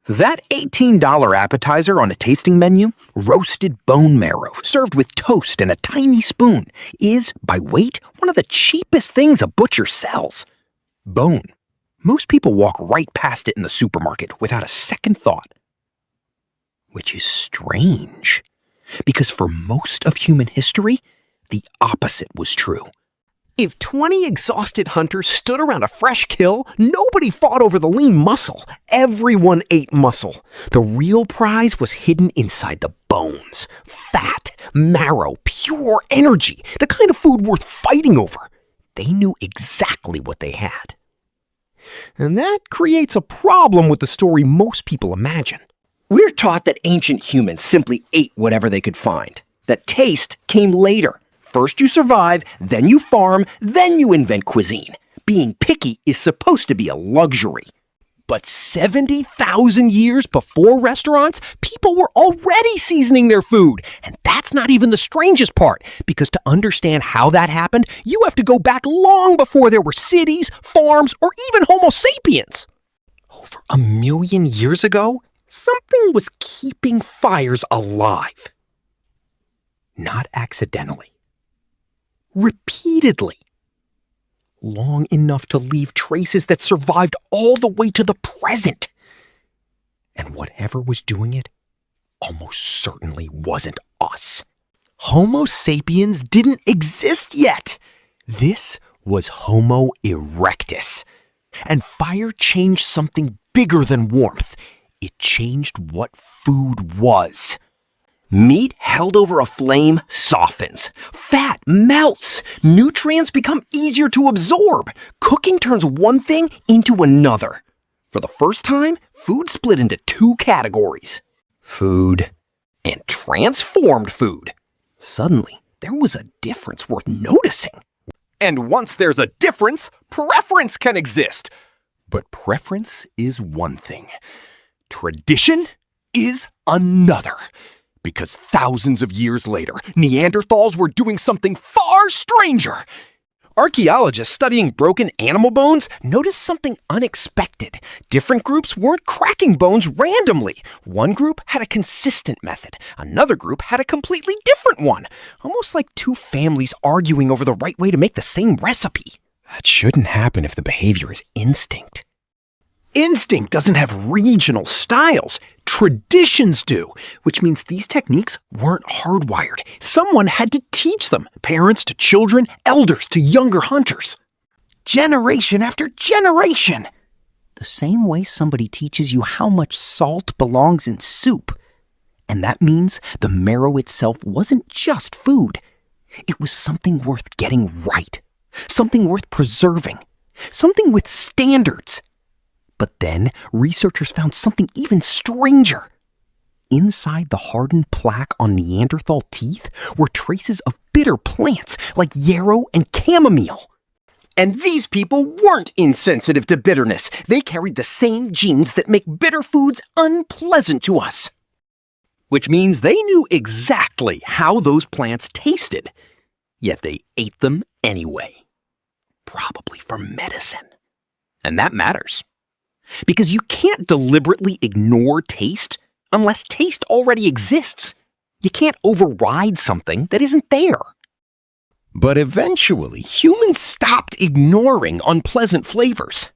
That $18 appetizer on a tasting menu, roasted bone marrow served with toast and a tiny spoon, is, by weight, one of the cheapest things a butcher sells. Bone. Most people walk right past it in the supermarket without a second thought. Which is strange, because for most of human history, the opposite was true. If 20 exhausted hunters stood around a fresh kill, nobody fought over the lean muscle. Everyone ate muscle. The real prize was hidden inside the bones. Fat, marrow, pure energy, the kind of food worth fighting over. They knew exactly what they had. And that creates a problem with the story most people imagine. We're taught that ancient humans simply ate whatever they could find. That taste came later. First you survive, then you farm, then you invent cuisine. Being picky is supposed to be a luxury. But 70,000 years before restaurants, people were already seasoning their food. And that's not even the strangest part, because to understand how that happened, you have to go back long before there were cities, farms, or even Homo sapiens. Over 1 million years ago, something was keeping fires alive. Not accidentally. Repeatedly. Long enough to leave traces that survived all the way to the present. And whatever was doing it almost certainly wasn't us. Homo sapiens didn't exist yet. This was Homo erectus. And fire changed something bigger than warmth. It changed what food was. Meat held over a flame softens. Fat melts. Nutrients become easier to absorb. Cooking turns one thing into another. For the first time, food split into 2 categories. Food and transformed food. Suddenly, there was a difference worth noticing. And once there's a difference, preference can exist. But preference is one thing. Tradition is another. Because thousands of years later, Neanderthals were doing something far stranger. Archaeologists studying broken animal bones noticed something unexpected. Different groups weren't cracking bones randomly. One group had a consistent method. Another group had a completely different one. Almost like 2 families arguing over the right way to make the same recipe. That shouldn't happen if the behavior is instinct. Instinct doesn't have regional styles. Traditions do, which means these techniques weren't hardwired. Someone had to teach them, parents to children, elders to younger hunters. Generation after generation. The same way somebody teaches you how much salt belongs in soup. And that means the marrow itself wasn't just food. It was something worth getting right, something worth preserving, something with standards. But then, researchers found something even stranger. Inside the hardened plaque on Neanderthal teeth were traces of bitter plants like yarrow and chamomile. And these people weren't insensitive to bitterness. They carried the same genes that make bitter foods unpleasant to us. Which means they knew exactly how those plants tasted. Yet they ate them anyway. Probably for medicine. And that matters. Because you can't deliberately ignore taste unless taste already exists. You can't override something that isn't there. But eventually, humans stopped ignoring unpleasant flavors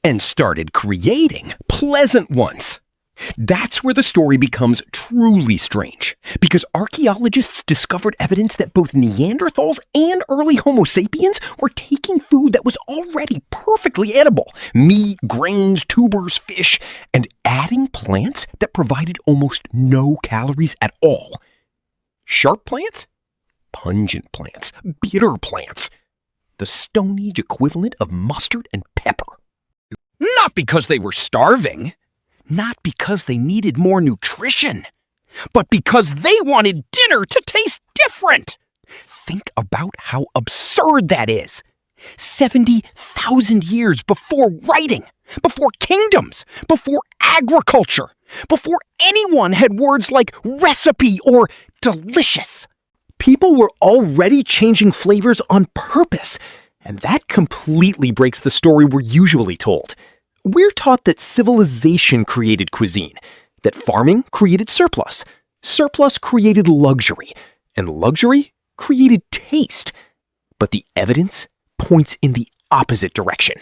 and started creating pleasant ones. That's where the story becomes truly strange, because archaeologists discovered evidence that both Neanderthals and early Homo sapiens were taking food that was already perfectly edible, meat, grains, tubers, fish, and adding plants that provided almost no calories at all. Sharp plants? Pungent plants, bitter plants, the Stone Age equivalent of mustard and pepper. Not because they were starving. Not because they needed more nutrition, but because they wanted dinner to taste different. Think about how absurd that is. 70,000 years before writing, before kingdoms, before agriculture, before anyone had words like recipe or delicious. People were already changing flavors on purpose, and that completely breaks the story we're usually told. We're taught that civilization created cuisine, that farming created surplus, surplus created luxury, and luxury created taste. But the evidence points in the opposite direction.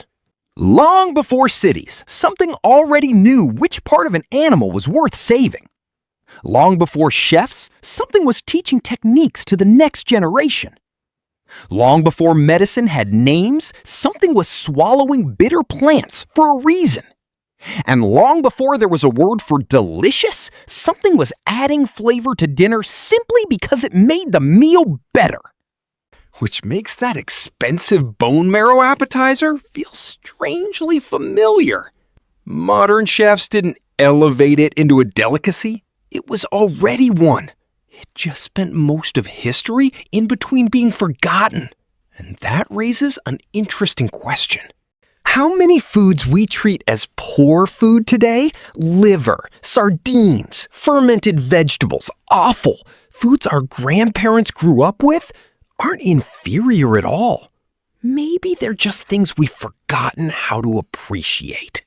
Long before cities, something already knew which part of an animal was worth saving. Long before chefs, something was teaching techniques to the next generation. Long before medicine had names, something was swallowing bitter plants for a reason. And long before there was a word for delicious, something was adding flavor to dinner simply because it made the meal better. Which makes that expensive bone marrow appetizer feel strangely familiar. Modern chefs didn't elevate it into a delicacy. It was already one. It just spent most of history in between being forgotten. And that raises an interesting question. How many foods we treat as poor food today? Liver, sardines, fermented vegetables, offal, foods our grandparents grew up with, aren't inferior at all. Maybe they're just things we've forgotten how to appreciate.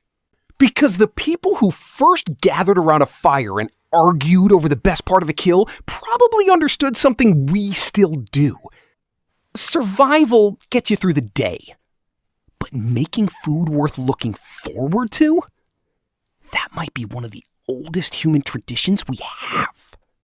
Because the people who first gathered around a fire and argued over the best part of a kill probably understood something we still do. Survival gets you through the day. But making food worth looking forward to? That might be one of the oldest human traditions we have.